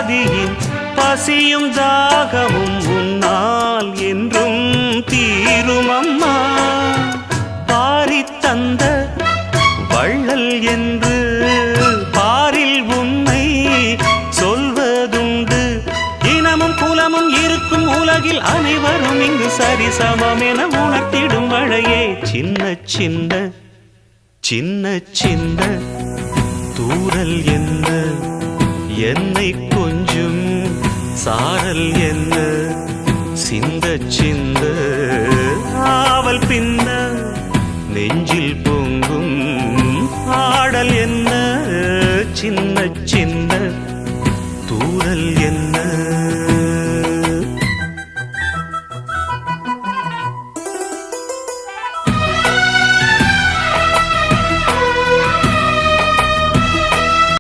ஆதியின் பசியும் தாகமும் உன்னால் என்றும் தீரும் அம்மா. பாரித் தந்த வள்ளல் என்று பாரில் உன்னை சொல்வதுண்டு. இனமும் குலமும் இருக்கும் உலகில் அனைவரும் இங்கு சரிசமம் என உணர்த்திடும் மழையே. சின்ன சின்ன சின்ன சின்ன தூறல் என்ன, என்னை கொஞ்சம் சாரல் என்ன, சிந்த சிந்த ஆவல் பின்ன நெஞ்சில் பொங்கும் ஆடல் என்ன. சின்ன சின்ன